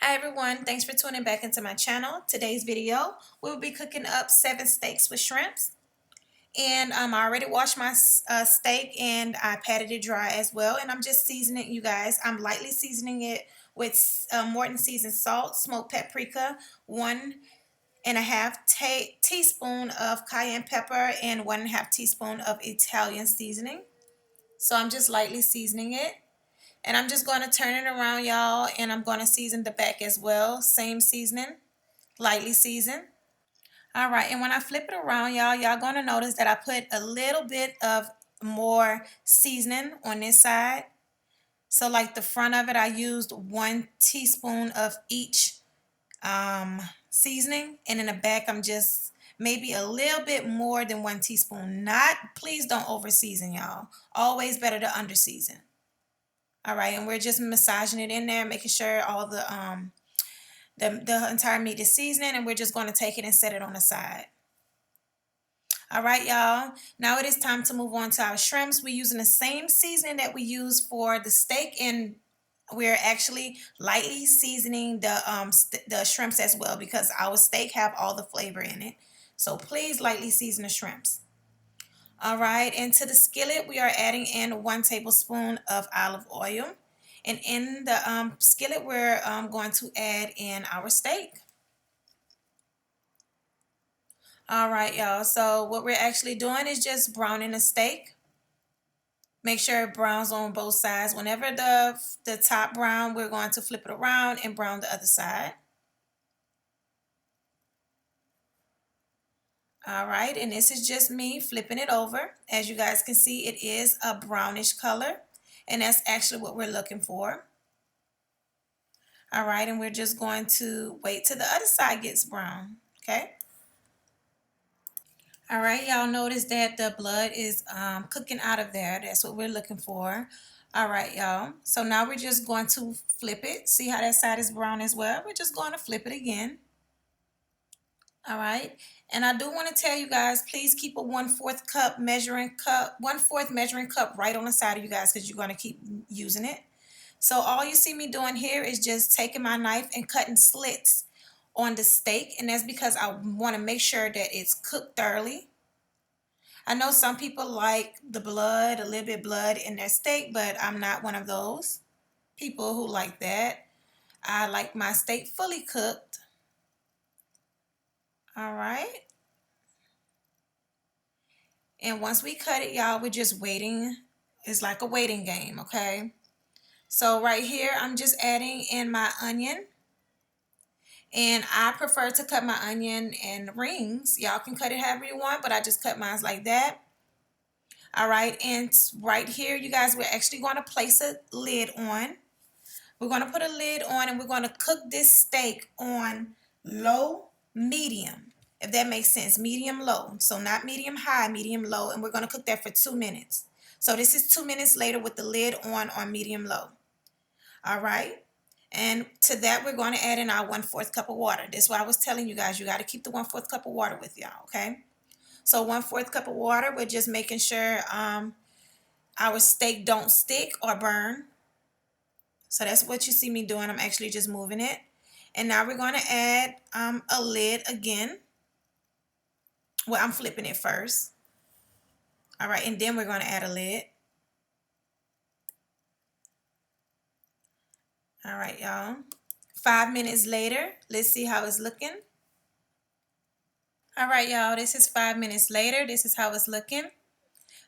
Hi everyone, thanks for tuning back into my channel. Today's video, we'll be cooking up 7 steaks with shrimps. And I already washed my steak and I patted it dry as well. And I'm just seasoning it, you guys. I'm lightly seasoning it with Morton seasoned salt, smoked paprika, 1.5 teaspoon of cayenne pepper, and 1.5 teaspoon of Italian seasoning. So I'm just lightly seasoning it. And I'm just going to turn it around, y'all, and I'm going to season the back as well. Same seasoning, lightly seasoned. All right, and when I flip it around, y'all going to notice that I put a little bit of more seasoning on this side. So like the front of it, I used 1 teaspoon of each seasoning. And in the back, I'm just maybe a little bit more than 1 teaspoon. Please don't over season, y'all. Always better to under season. All right, and we're just massaging it in there, making sure all the entire meat is seasoning, and we're just going to take it and set it on the side. All right, y'all. Now it is time to move on to our shrimps. We're using the same seasoning that we use for the steak, and we're actually lightly seasoning the shrimps as well because our steak have all the flavor in it. So please lightly season the shrimps. All right, into the skillet, we are adding in 1 tablespoon of olive oil. And in the skillet, we're going to add in our steak. All right, y'all. So what we're actually doing is just browning the steak. Make sure it browns on both sides. Whenever the top brown, we're going to flip it around and brown the other side. All right, and this is just me flipping it over. As you guys can see, it is a brownish color, and that's actually what we're looking for. All right, and we're just going to wait till the other side gets brown, okay? All right, y'all notice that the blood is cooking out of there. That's what we're looking for. All right, y'all. So now we're just going to flip it. See how that side is brown as well? We're just going to flip it again. All right, and I do want to tell you guys, please keep a 1/4 measuring cup right on the side of you guys because you're going to keep using it. So all you see me doing here is just taking my knife and cutting slits on the steak, and that's because I want to make sure that it's cooked thoroughly. I know some people like the blood, a little bit blood in their steak, but I'm not one of those people who like that. I like my steak fully cooked. All right. And once we cut it, y'all, we're just waiting. It's like a waiting game, okay? So right here, I'm just adding in my onion. And I prefer to cut my onion in rings. Y'all can cut it however you want, but I just cut mine like that. All right, and right here, you guys, we're actually going to place a lid on. We're going to put a lid on, and we're going to cook this steak on low, medium, if that makes sense. Medium low. So not medium high, medium low. And we're going to cook that for 2 minutes. So this is 2 minutes later with the lid on medium low. All right. And to that, we're going to add in our 1/4 cup of water. That's why I was telling you guys, you got to keep the 1/4 cup of water with y'all, okay? So 1/4 cup of water, we're just making sure our steak don't stick or burn. So that's what you see me doing. I'm actually just moving it. And now we're going to add a lid again. Well, I'm flipping it first. All right, and then we're going to add a lid. All right, y'all. 5 minutes later, let's see how it's looking. All right, y'all, this is 5 minutes later. This is how it's looking.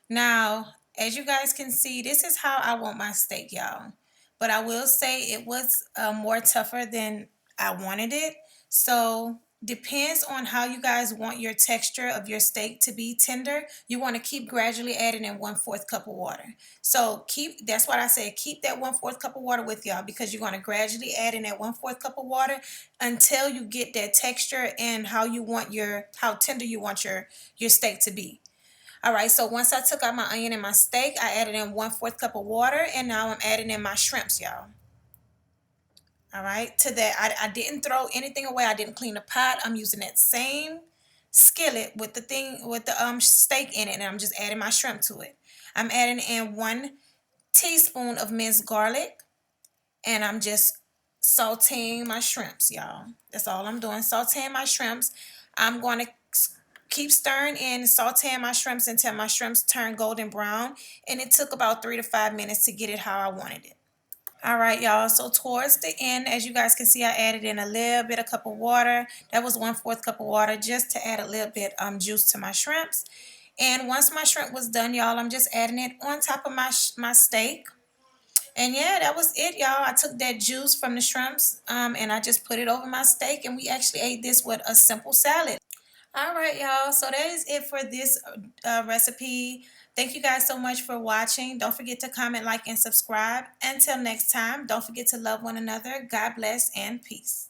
Now, as you guys can see, this is how I want my steak, y'all. But I will say it was more tougher than I wanted it. So depends on how you guys want your texture of your steak to be tender. You want to keep gradually adding in 1/4 cup of water. So that's what I said, keep that 1/4 cup of water with y'all because you're going to gradually add in that 1/4 cup of water until you get that texture and how tender you want your steak to be. All right, so once I took out my onion and my steak, I added in 1/4 cup of water, and now I'm adding in my shrimps, y'all. All right, to that, I didn't throw anything away. I didn't clean the pot. I'm using that same skillet with the steak in it, and I'm just adding my shrimp to it. I'm adding in 1 teaspoon of minced garlic, and I'm just sauteing my shrimps, y'all. That's all I'm doing, sauteing my shrimps. I'm going to keep stirring in, sauteing my shrimps until my shrimps turn golden brown. And it took about 3 to 5 minutes to get it how I wanted it. All right, y'all. So towards the end, as you guys can see, I added in a little bit of cup of water. That was 1/4 cup of water just to add a little bit juice to my shrimps. And once my shrimp was done, y'all, I'm just adding it on top of my steak. And yeah, that was it, y'all. I took that juice from the shrimps and I just put it over my steak. And we actually ate this with a simple salad. All right, y'all. So that is it for this recipe. Thank you guys so much for watching. Don't forget to comment, like, and subscribe. Until next time, don't forget to love one another. God bless and peace.